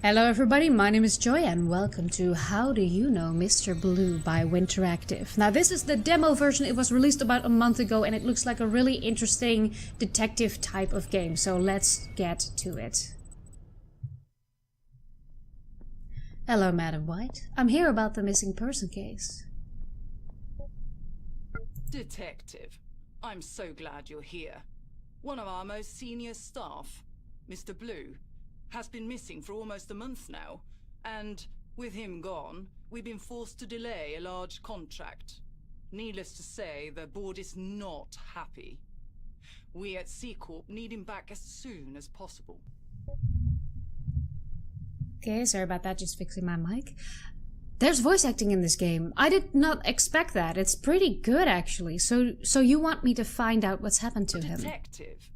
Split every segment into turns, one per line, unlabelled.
Hello everybody, my name is Joy and welcome to How Do You Know Mr. Blue by Winteractive. Now this is the demo version. It was released about a month ago and it looks like a really interesting detective type of game, so let's get to it. Hello Madam White, I'm here about the missing person case.
Detective, I'm so glad you're here. One of our most senior staff, Mr. Blue, has been missing for almost a month now, and with him gone, we've been forced to delay a large contract. Needless to say, the board is not happy. We at C Corp need him back as soon as possible.
Okay, sorry about that, just fixing my mic. There's voice acting in this game. I did not expect that. It's pretty good actually. So you want me to find out what's happened to him?
Detective,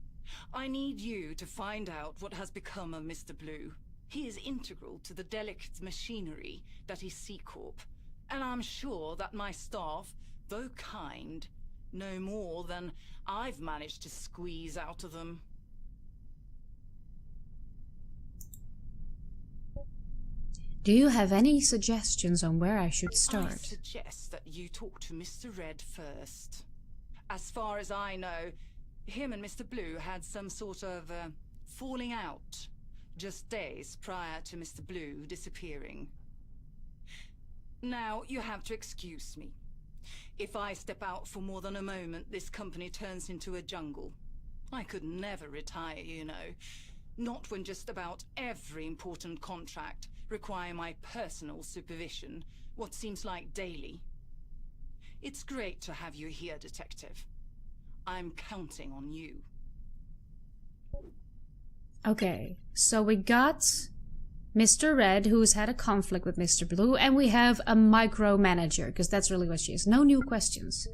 I need you to find out what has become of Mr. Blue. He is integral to the delicate machinery that is C Corp, and I'm sure that my staff, though kind, know more than I've managed to squeeze out of them.
Do you have any suggestions on where I should start?
I suggest that you talk to Mr. Red first. As far as I know, him and Mr. Blue had some sort of falling out just days prior to Mr. Blue disappearing. Now, you have to excuse me. If I step out for more than a moment, this company turns into a jungle. I could never retire, you know. Not when just about every important contract require my personal supervision, what seems like daily. It's great to have you here, Detective. I'm counting on you. Okay,
so we got Mr. Red, who's had a conflict with Mr. Blue, and we have a micromanager, because that's really what she is. No new questions.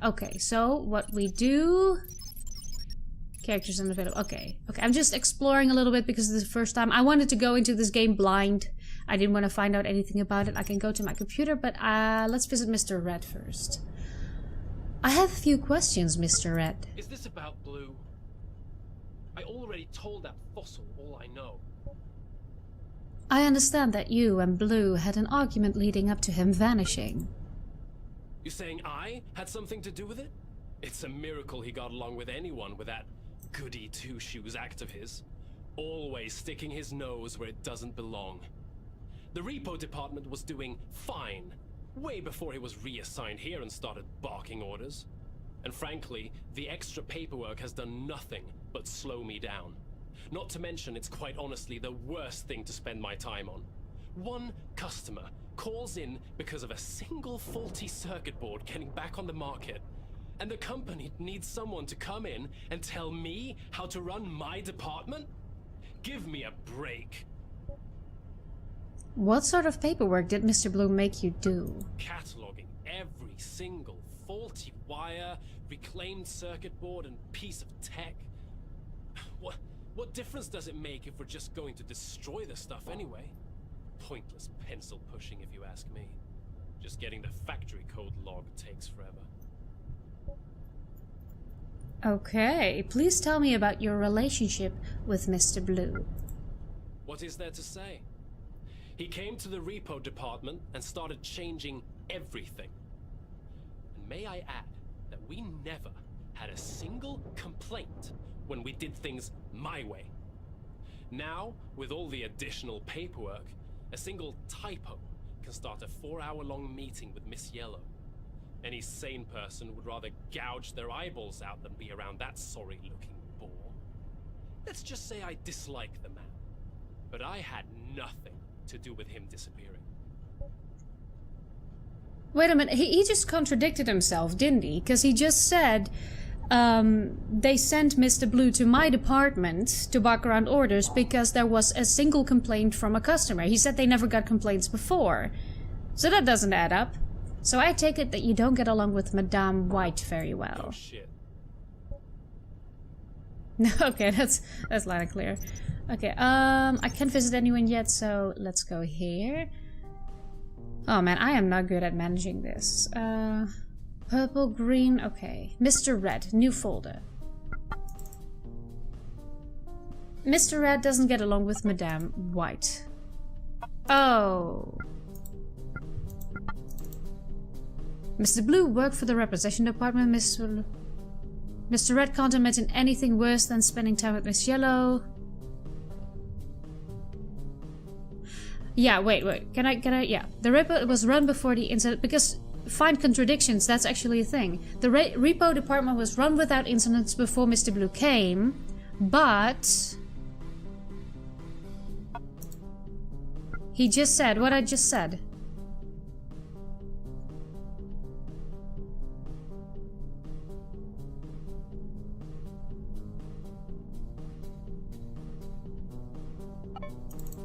Okay, so what we do... Characters unavailable. Okay, I'm just exploring a little bit because this is the first time. I wanted to go into this game blind. I didn't want to find out anything about it. I can go to my computer, but let's visit Mr. Red first. I have a few questions, Mr. Red.
Is this about Blue? I already told that fossil all I know.
I understand that you and Blue had an argument leading up to him vanishing.
You saying I had something to do with it? It's a miracle he got along with anyone with that goody two-shoes act of his. Always sticking his nose where it doesn't belong. The repo department was doing fine, way before he was reassigned here and started barking orders. And frankly, the extra paperwork has done nothing but slow me down. Not to mention, it's quite honestly the worst thing to spend my time on. One customer calls in because of a single faulty circuit board getting back on the market, and the company needs someone to come in and tell me how to run my department? Give me a break.
What sort of paperwork did Mr. Blue make you do?
Cataloging every single faulty wire, reclaimed circuit board, and piece of tech. What difference does it make if we're just going to destroy the stuff anyway? Pointless pencil pushing, if you ask me. Just getting the factory code log takes forever.
Okay, please tell me about your relationship with Mr. Blue.
What is there to say? He came to the repo department and started changing everything. And may I add that we never had a single complaint when we did things my way. Now, with all the additional paperwork, a single typo can start a 4-hour-long meeting with Miss Yellow. Any sane person would rather gouge their eyeballs out than be around that sorry-looking bore. Let's just say I dislike the man, but I had nothing to do with him disappearing.
Wait a minute, he just contradicted himself, didn't he? Because he just said they sent Mr. Blue to my department to bark around orders because there was a single complaint from a customer. He said they never got complaints before. So that doesn't add up. So I take it that you don't get along with Madame White very well.
Oh shit.
Okay, that's loud and clear. Okay, I can't visit anyone yet, so let's go here. Oh man, I am not good at managing this. Purple, green, okay. Mr. Red, new folder. Mr. Red doesn't get along with Madame White. Oh. Mr. Blue worked for the representation department. Mr. Red can't imagine anything worse than spending time with Miss Yellow. Yeah, wait. Can I, yeah. The repo was run before the incident, because find contradictions, that's actually a thing. The repo department was run without incidents before Mr. Blue came, but... He just said what I just said.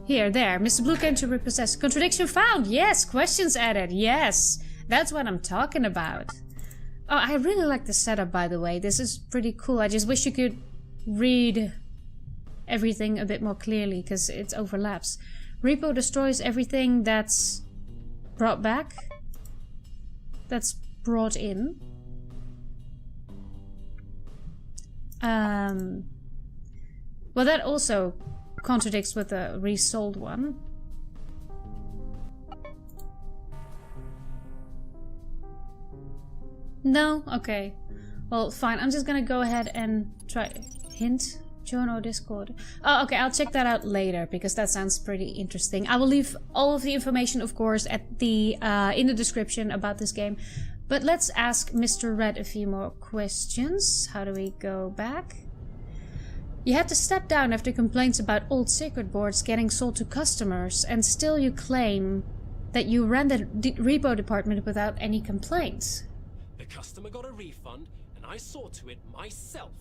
Here, there. Mr. Blue came to repossess. Contradiction found. Yes. Questions added. Yes. That's what I'm talking about. Oh, I really like the setup, by the way. This is pretty cool. I just wish you could read everything a bit more clearly, because it overlaps. Repo destroys everything that's brought back. That's brought in. Well, that also contradicts with the resold one. No? Okay. Well, fine. I'm just gonna go ahead and try... Hint? Join our Discord. Oh, okay. I'll check that out later, because that sounds pretty interesting. I will leave all of the information, of course, at the in the description about this game. But let's ask Mr. Red a few more questions. How do we go back? You had to step down after complaints about old circuit boards getting sold to customers, and still you claim that you ran the repo department without any complaints.
The customer got a refund, and I saw to it myself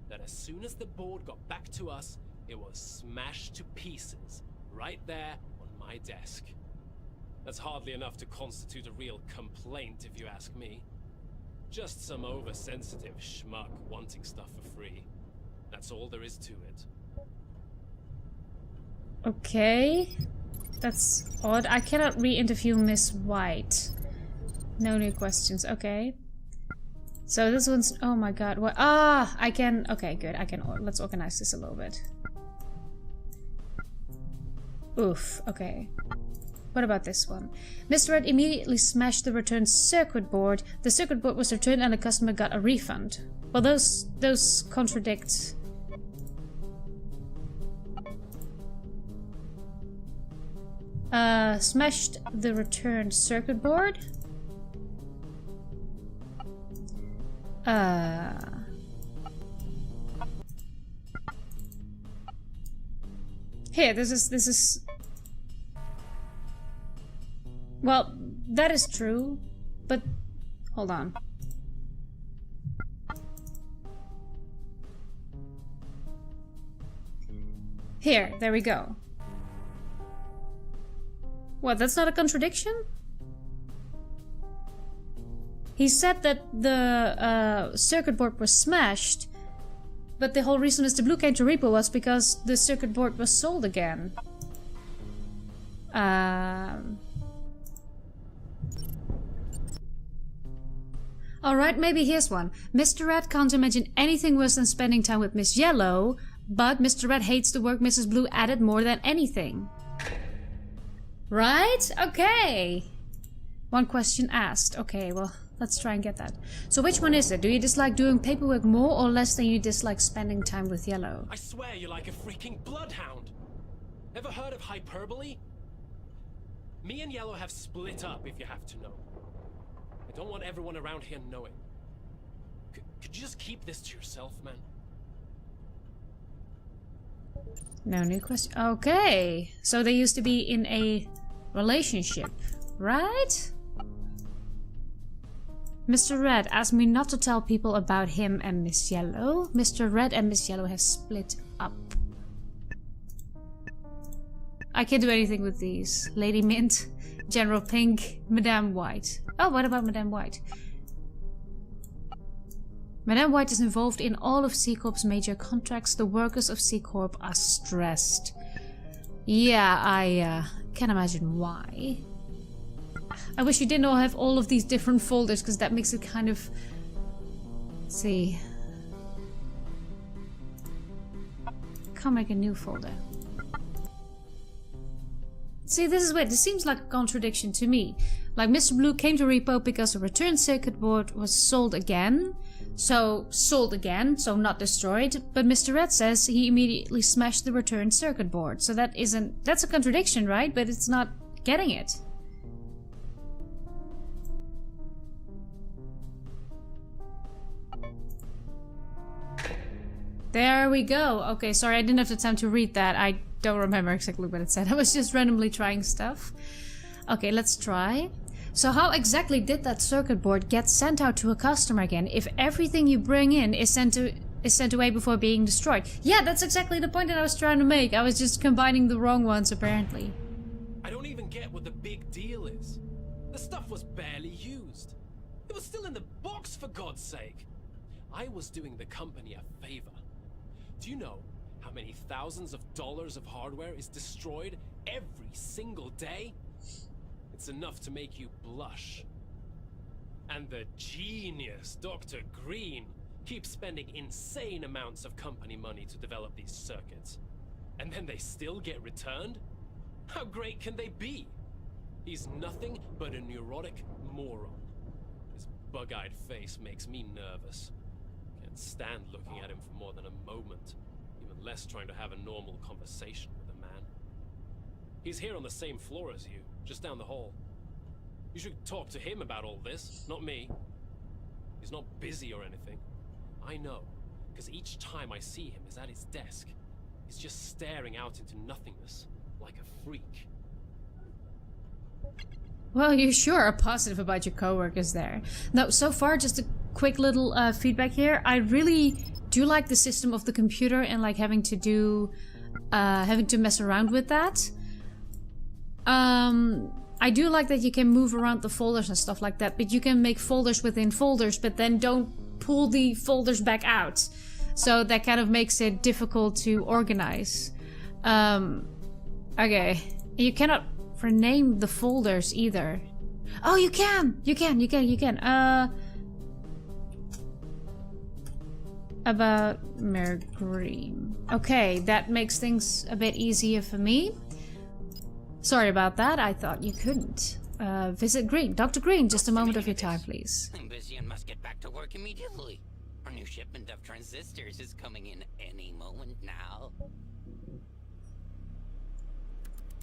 that as soon as the board got back to us, it was smashed to pieces, right there on my desk. That's hardly enough to constitute a real complaint, if you ask me. Just some oversensitive schmuck wanting stuff for free. That's all there is to it.
Okay. That's odd. I cannot re-interview Miss White. No new questions. Okay. So this one's... Oh my god. What? Ah! I can... Okay, good. I can... Let's organize this a little bit. Oof. Okay. What about this one? Mr. Red immediately smashed the returned circuit board. The circuit board was returned and the customer got a refund. Well, those contradict... Smashed the returned circuit board. Here, this is... Well, that is true, but... Hold on. Here, there we go. What, that's not a contradiction? He said that the circuit board was smashed, but the whole reason Mr. Blue came to repo was because the circuit board was sold again. Alright, maybe here's one. Mr. Red can't imagine anything worse than spending time with Miss Yellow, but Mr. Red hates the work Mrs. Blue added more than anything. Right? Okay. One question asked. Okay, well, let's try and get that. So which one is it? Do you dislike doing paperwork more or less than you dislike spending time with Yellow?
I swear you're like a freaking bloodhound. Ever heard of hyperbole? Me and Yellow have split up, if you have to know. I don't want everyone around here knowing. Could you just keep this to yourself, man?
No new question. Okay. So they used to be in a relationship, right? Mr. Red asked me not to tell people about him and Miss Yellow. Mr. Red and Miss Yellow have split up. I can't do anything with these. Lady Mint, General Pink, Madame White. Oh, what about Madame White? Madame White is involved in all of C Corp's major contracts. The workers of C Corp are stressed. Yeah, I can't imagine why. I wish you didn't all have all of these different folders, because that makes it kind of... Let's see. Can't make a new folder. See, this is weird. This seems like a contradiction to me. Like, Mr. Blue came to repo because the return circuit board was sold again. So, sold again, so not destroyed. But Mr. Red says he immediately smashed the return circuit board. So that's a contradiction, right? But it's not getting it. There we go. Okay, sorry, I didn't have the time to read that. I don't remember exactly what it said. I was just randomly trying stuff. Okay, let's try. So how exactly did that circuit board get sent out to a customer again if everything you bring in is sent away before being destroyed? Yeah, that's exactly the point that I was trying to make. I was just combining the wrong ones, apparently.
I don't even get what the big deal is. The stuff was barely used. It was still in the box, for God's sake. I was doing the company a favor. Do you know how many thousands of dollars of hardware is destroyed every single day? It's enough to make you blush. And the genius Dr. Green keeps spending insane amounts of company money to develop these circuits. And then they still get returned? How great can they be? He's nothing but a neurotic moron. His bug-eyed face makes me nervous. Can't stand looking at him for more than a moment, even less trying to have a normal conversation with a man. He's here on the same floor as you, just down the hall. You should talk to him about all this, not me. He's not busy or anything. I know, because each time I see him is at his desk. He's just staring out into nothingness, like a freak.
Well, you sure are positive about your coworkers there. No, so far, just a quick little feedback here. I really do like the system of the computer and like having to mess around with that. I do like that you can move around the folders and stuff like that, but you can make folders within folders, but then don't pull the folders back out. So that kind of makes it difficult to organize. Okay. You cannot rename the folders either. Oh, you can! You can. About Mayor Green. Okay, that makes things a bit easier for me. Sorry about that, I thought you couldn't. Visit Green. Dr. Green, just a moment of your time, please.
I'm busy and must get back to work immediately. Our new shipment of transistors is coming in any moment now.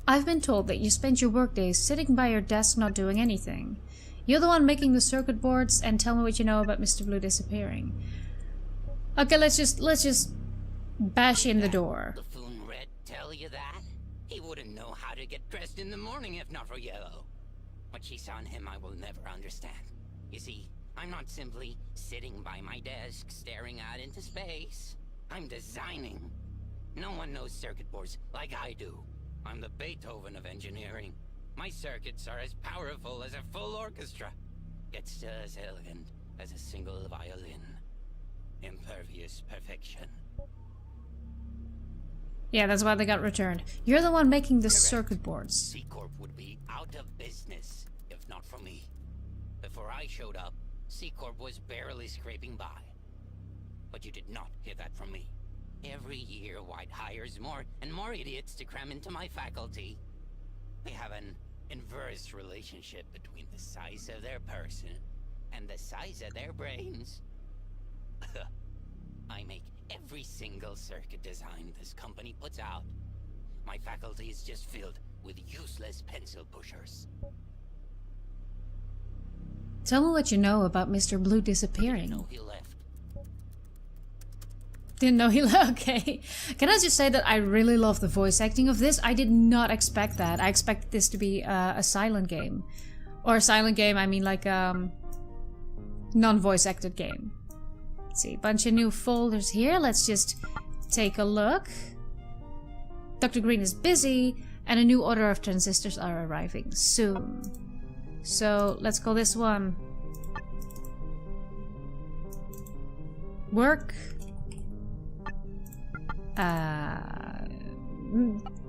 I've been told that you spend your workdays sitting by your desk not doing anything. You're the one making the circuit boards, and tell me what you know about Mr. Blue disappearing. Okay, let's just bash in the door.
The Foon Red tell you that? He wouldn't know how to get dressed in the morning if not for Yellow. What she saw in him I will never understand. You see, I'm not simply sitting by my desk staring out into space. I'm designing. No one knows circuit boards like I do. I'm the Beethoven of engineering. My circuits are as powerful as a full orchestra, yet still as elegant as a single violin. Impervious perfection.
Yeah, that's why they got returned. You're the one making the
Correct.
circuit boards.
C-Corp would be out of business if not for me. Before I showed up, C-Corp was barely scraping by. But you did not hear that from me. Every year, White hires more and more idiots to cram into my faculty. They have an inverse relationship between the size of their person and the size of their brains. I make every single circuit design this company puts out. My faculty is just filled with useless pencil pushers.
Tell me what you know about Mr. Blue disappearing.
No, he left.
Didn't know he left. Okay. Can I just say that I really love the voice acting of this? I did not expect that. I expected this to be a silent game. Or a silent game, I mean like non-voice acted game. Let's see, bunch of new folders here. Let's just take a look. Dr. Green is busy, and a new order of transistors are arriving soon. So let's call this one work.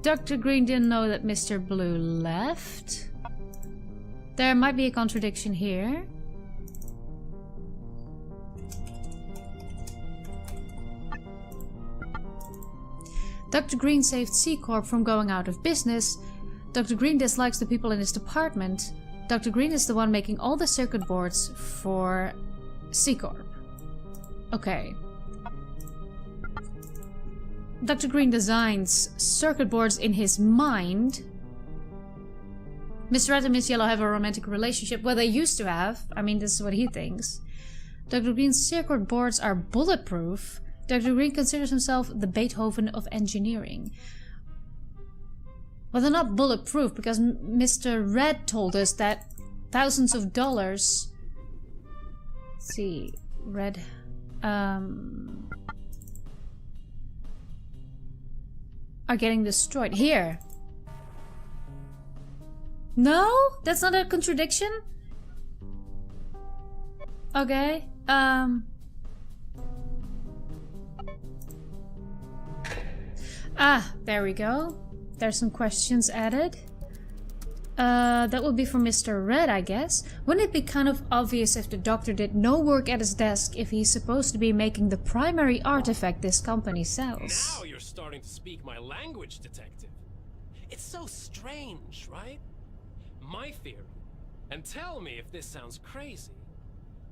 Dr. Green didn't know that Mr. Blue left. There might be a contradiction here. Dr. Green saved C-Corp from going out of business. Dr. Green dislikes the people in his department. Dr. Green is the one making all the circuit boards for C-Corp. Okay. Dr. Green designs circuit boards in his mind. Mr. Red and Miss Yellow have a romantic relationship. Well, they used to have. I mean, this is what he thinks. Dr. Green's circuit boards are bulletproof. Dr. Green considers himself the Beethoven of engineering. Well, they're not bulletproof because Mr. Red told us that thousands of dollars... Let's see... Red... are getting destroyed. Here! No? That's not a contradiction? Okay. Ah, there we go. There's some questions added. That would be for Mr. Red, I guess. Wouldn't it be kind of obvious if the doctor did no work at his desk if he's supposed to be making the primary artifact this company sells?
Now you're starting to speak my language, detective. It's so strange, right? My theory, and tell me if this sounds crazy,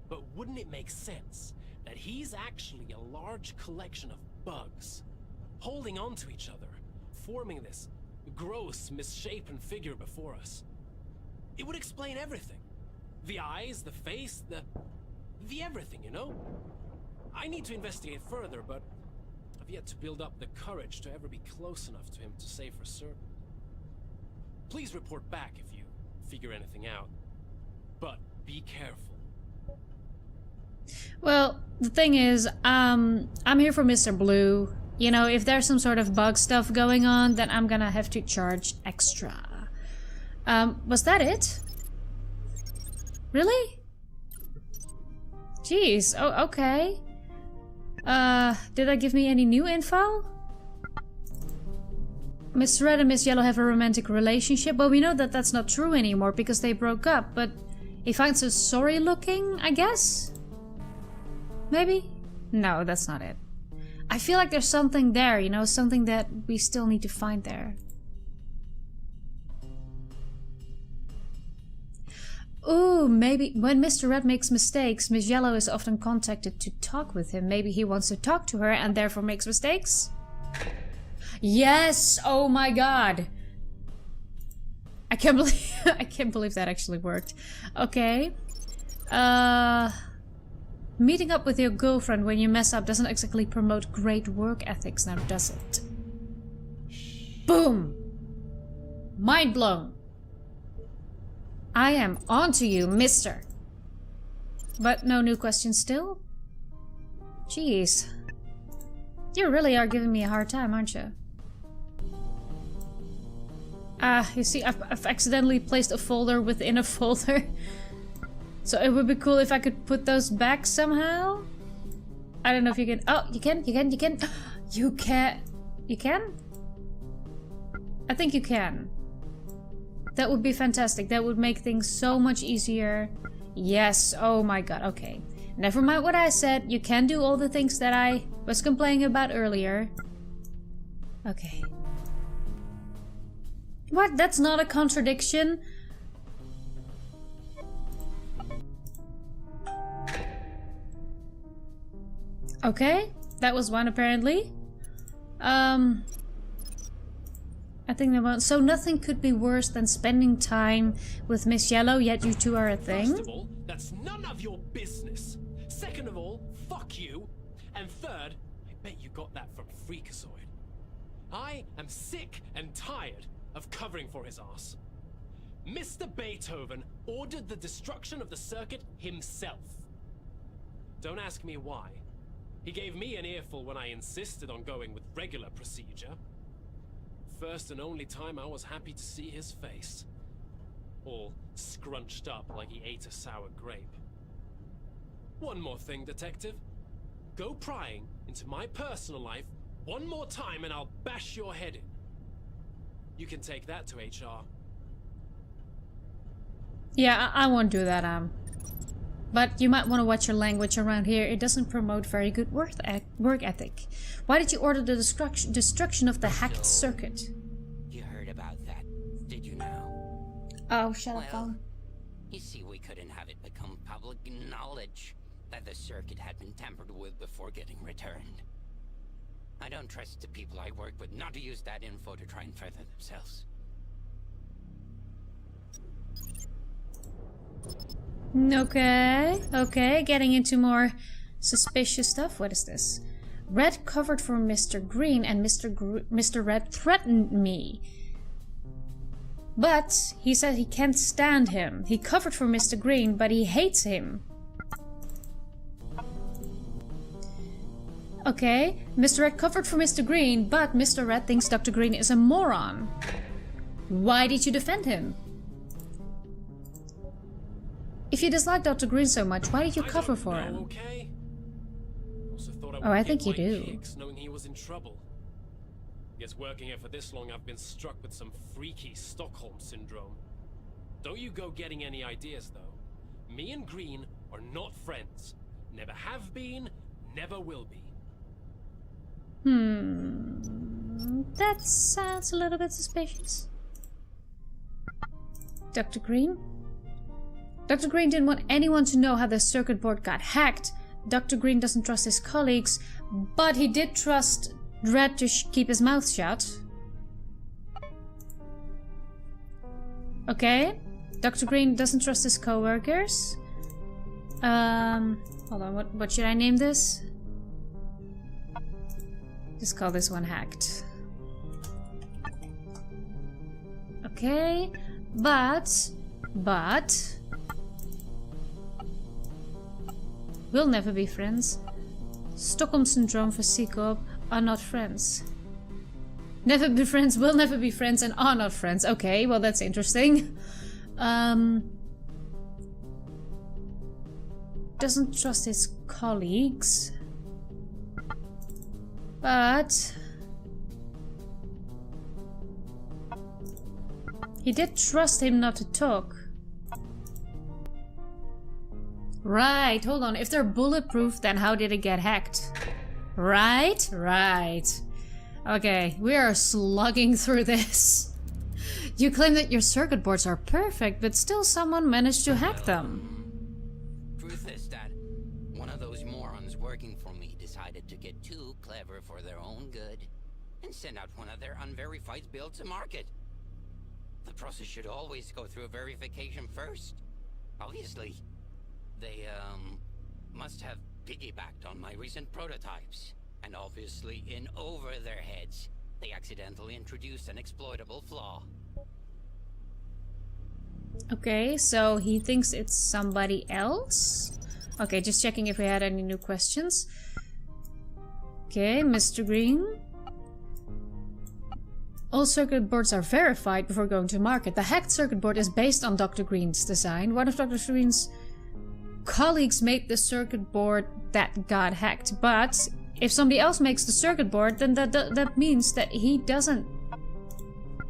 but wouldn't it make sense that he's actually a large collection of bugs, holding on to each other, forming this gross, misshapen figure before us? It would explain everything. The eyes, the face, the everything, you know? I need to investigate further, but I've yet to build up the courage to ever be close enough to him to say for certain. Please report back if you figure anything out, but be careful.
Well, the thing is, I'm here for Mr. Blue. You know, if there's some sort of bug stuff going on, then I'm gonna have to charge extra. Was that it? Really? Jeez, oh, okay. Did that give me any new info? Miss Red and Miss Yellow have a romantic relationship. Well, we know that that's not true anymore because they broke up, but he finds her sorry looking, I guess? Maybe? No, that's not it. I feel like there's something there, you know, something that we still need to find there. Ooh, maybe when Mr. Red makes mistakes, Miss Yellow is often contacted to talk with him. Maybe he wants to talk to her and therefore makes mistakes? Yes! Oh my god! I can't believe that actually worked. Okay. Meeting up with your girlfriend when you mess up doesn't exactly promote great work ethics now, does it? Boom! Mind blown. I am onto you, mister. But no new questions still? Jeez. You really are giving me a hard time, aren't you? You see, I've accidentally placed a folder within a folder. So it would be cool if I could put those back somehow. I don't know if you can. Oh, you can. You can. You can? I think you can. That would be fantastic. That would make things so much easier. Yes. Oh my god. Okay. Never mind what I said. You can do all the things that I was complaining about earlier. Okay. What? That's not a contradiction? Okay, that was one apparently. I think so nothing could be worse than spending time with Miss Yellow, yet you two are a thing.
First of all, that's none of your business. Second of all, fuck you. And third, I bet you got that from Freakazoid. I am sick and tired of covering for his ass. Mr. Beethoven ordered the destruction of the circuit himself. Don't ask me why. He gave me an earful when I insisted on going with regular procedure. First and only time I was happy to see his face. All scrunched up like he ate a sour grape. One more thing, detective. Go prying into my personal life one more time and I'll bash your head in. You can take that to HR.
Yeah, I won't do that, But you might want to watch your language around here. It doesn't promote very good work ethic. Why did you order the destruction of the hacked circuit?
You heard about that, did you?
Oh, shut up,
Well,
phone.
you see, we couldn't have it become public knowledge that the circuit had been tampered with before getting returned. I don't trust the people I work with not to use that info to try and further themselves.
Okay, okay, getting into more suspicious stuff. What is this? Red covered for Mr. Green and Mr. Red threatened me. But he said he can't stand him. He covered for Mr. Green, but he hates him. Okay, Mr. Red covered for Mr. Green, but Mr. Red thinks Dr. Green is a moron. Why did you defend him? If you dislike Dr. Green so much, why did you cover for him?
Okay. Also thought
Oh, I
would
think
get
you
my
do.
kicks knowing he was in trouble. Guess working here for this long, I've been struck with some freaky Stockholm syndrome. Don't you go getting any ideas, though. Me and Green are not friends. Never have been, never will be.
That sounds a little bit suspicious. Dr. Green? Dr. Green didn't want anyone to know how the circuit board got hacked. Dr. Green doesn't trust his colleagues, but he did trust Red to keep his mouth shut. Okay. Dr. Green doesn't trust his co-workers. Hold on, what should I name this? Just call this one hacked. Okay, but we'll never be friends. Stockholm Syndrome for C Corp are not friends. Never be friends, will never be friends, and are not friends. Okay, well that's interesting. Doesn't trust his colleagues. But he did trust him not to talk. Right, hold on. If they're bulletproof, then how did it get hacked? Right? Right. Okay, we are slugging through this. You claim that your circuit boards are perfect, but still someone managed to hack them.
Truth is that one of those morons working for me decided to get too clever for their own good and send out one of their unverified builds to market. The process should always go through a verification first. Obviously, they, must have piggybacked on my recent prototypes. And obviously, in over their heads, they accidentally introduced an exploitable flaw.
Okay, so he thinks it's somebody else? Okay, just checking if we had any new questions. Okay, Mr. Green. All circuit boards are verified before going to market. The hacked circuit board is based on Dr. Green's design. One of Dr. Green's colleagues made the circuit board that got hacked. But if somebody else makes the circuit board, then that means that he doesn't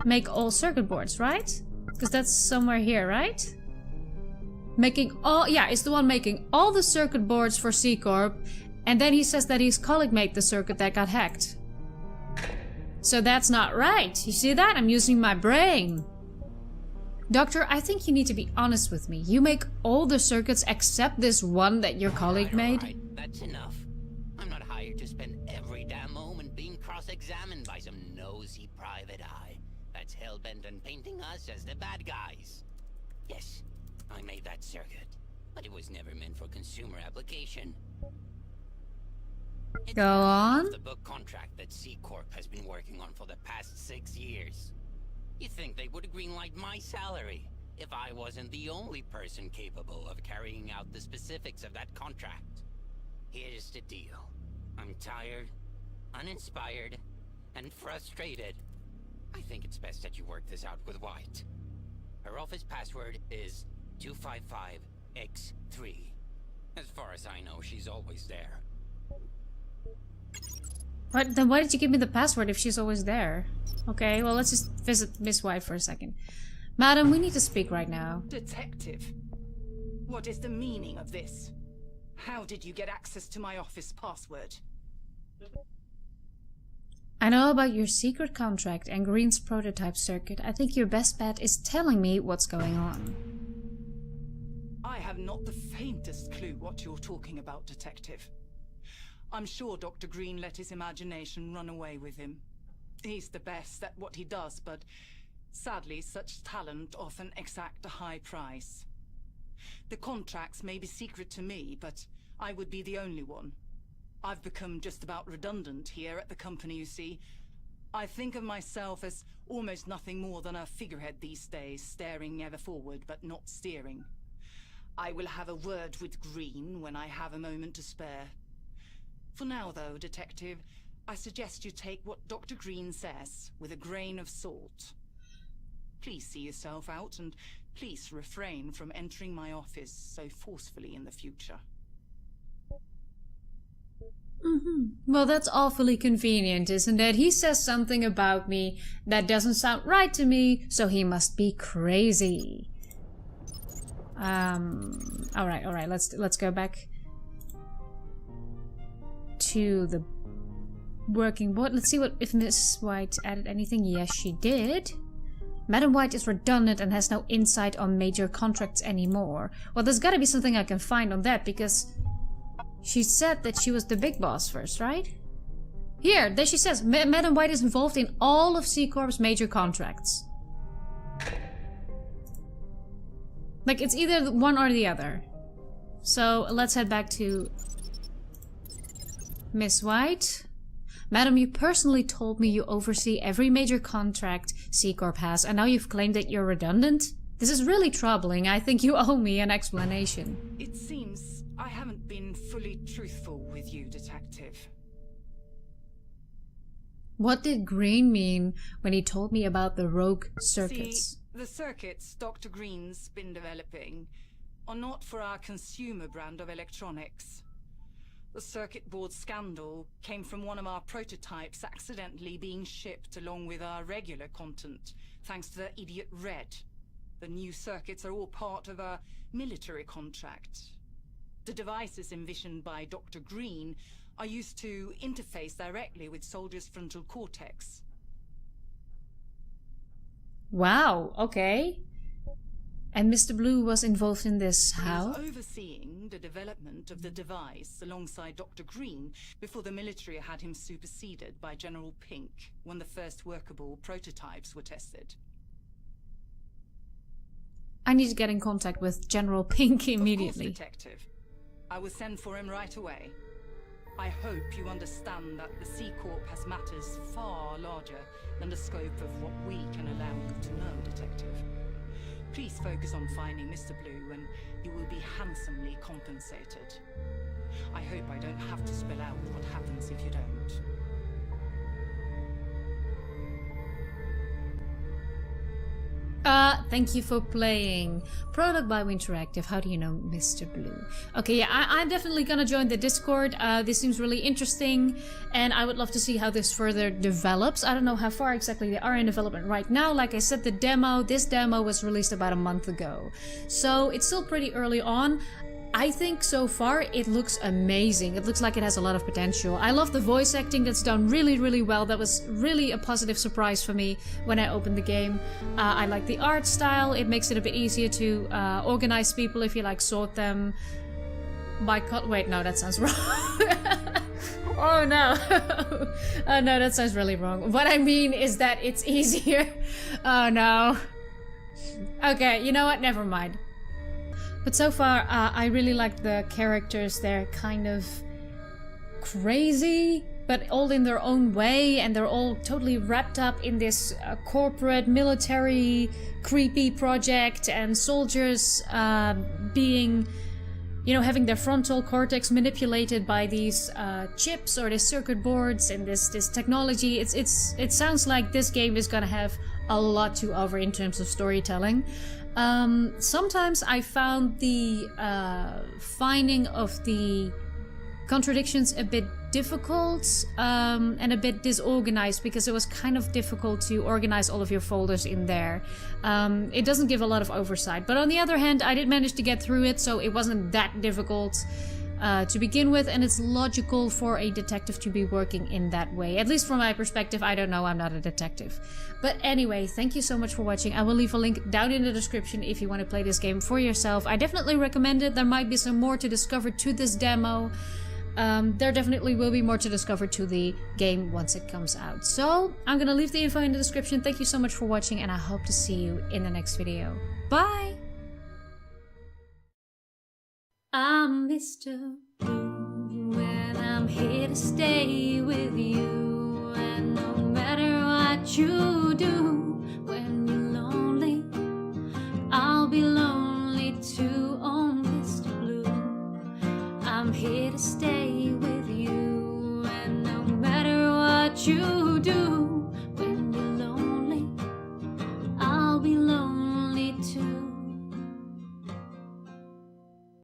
make all circuit boards, right? Because that's somewhere here, right? Making all... Yeah, it's the one making all the circuit boards for C Corp. And then he says that his colleague made the circuit that got hacked. So that's not right. You see that? I'm using my brain. Doctor, I think you need to be honest with me. You make all the circuits except this one that your colleague made?
All right, that's enough. I'm not hired to spend every damn moment being cross-examined by some nosy private eye that's hell-bent on painting us as the bad guys. Yes, I made that circuit, but it was never meant for consumer application. It's
Go on.
the book contract that C Corp has been working on for the past 6 years. You think they would greenlight my salary if I wasn't the only person capable of carrying out the specifics of that contract? Here's the deal. I'm tired, uninspired, and frustrated. I think it's best that you work this out with White. Her office password is 255X3. As far as I know, she's always there.
What? Then why did you give me the password if she's always there? Okay, well, let's just visit Miss White for a second. Madam, we need to speak right now.
Detective, what is the meaning of this? How did you get access to my office password?
I know about your secret contract and Green's prototype circuit. I think your best bet is telling me what's going on.
I have not the faintest clue what you're talking about, Detective. I'm sure Dr. Green let his imagination run away with him. He's the best at what he does, but sadly, such talent often exact a high price. The contracts may be secret to me, but I would be the only one. I've become just about redundant here at the company, you see. I think of myself as almost nothing more than a figurehead these days, staring ever forward but not steering. I will have a word with Green when I have a moment to spare. For now, though, Detective, I suggest you take what Dr. Green says with a grain of salt. Please see yourself out, and please refrain from entering my office so forcefully in the future.
Well, that's awfully convenient, isn't it? He says something about me that doesn't sound right to me, so he must be crazy. Alright, let's go back to the working board. Let's see if Miss White added anything. Yes, she did. Madam White is redundant and has no insight on major contracts anymore. Well, there's gotta be something I can find on that, because she said that she was the big boss first, right? Here, there she says, Madam White is involved in all of C-Corp's major contracts. Like, it's either one or the other. So, let's head back to Miss White. Madam, you personally told me you oversee every major contract C-Corp has, and now you've claimed that you're redundant? This is really troubling. I think you owe me an explanation.
It seems I haven't been fully truthful with you, Detective.
What did Green mean when he told me about the rogue circuits?
See, the circuits Dr. Green's been developing are not for our consumer brand of electronics. The circuit board scandal came from one of our prototypes accidentally being shipped along with our regular content, thanks to the idiot Red. The new circuits are all part of a military contract. The devices envisioned by Dr. Green are used to interface directly with soldiers' frontal cortex.
Wow, okay. And Mr. Blue was involved in this how?
He was overseeing the development of the device alongside Dr. Green before the military had him superseded by General Pink when the first workable prototypes were tested.
I need to get in contact with General Pink immediately.
Of course, Detective. I will send for him right away. I hope you understand that the C-Corp has matters far larger than the scope of what we can allow you to know, Detective. Please focus on finding Mr. Blue and you will be handsomely compensated. I hope I don't have to spell out what happens if you don't.
Thank you for playing. Product by Interactive. How do you know Mr. Blue? Okay, yeah, I'm definitely gonna join the Discord. This seems really interesting, and I would love to see how this further develops. I don't know how far exactly they are in development right now. Like I said, this demo was released about a month ago. So it's still pretty early on. I think so far it looks amazing. It looks like it has a lot of potential. I love the voice acting that's done really, really well. That was really a positive surprise for me when I opened the game. I like the art style. It makes it a bit easier to organize people if you like sort them by wait, no, that sounds wrong. Oh no. Oh no, that sounds really wrong. What I mean is that it's easier. Oh no. Okay, you know what? Never mind. But so far, I really like the characters. They're kind of crazy, but all in their own way, and they're all totally wrapped up in this corporate, military, creepy project, and soldiers being, you know, having their frontal cortex manipulated by these chips or these circuit boards and this technology. It sounds like this game is gonna have a lot to offer in terms of storytelling. Sometimes I found the finding of the contradictions a bit difficult and a bit disorganized, because it was kind of difficult to organize all of your folders in there. It doesn't give a lot of oversight, but on the other hand, I did manage to get through it, so it wasn't that difficult. to begin with, and it's logical for a detective to be working in that way. At least from my perspective. I don't know, I'm not a detective. But anyway, thank you so much for watching. I will leave a link down in the description if you want to play this game for yourself. I definitely recommend it. There might be some more to discover to this demo. There definitely will be more to discover to the game once it comes out. So, I'm gonna leave the info in the description. Thank you so much for watching, and I hope to see you in the next video. Bye! I'm Mr. Blue, and I'm here to stay with you. And no matter what you do, when you're lonely, I'll be lonely too. Oh, Mr. Blue, I'm here to stay with you. And no matter what you do,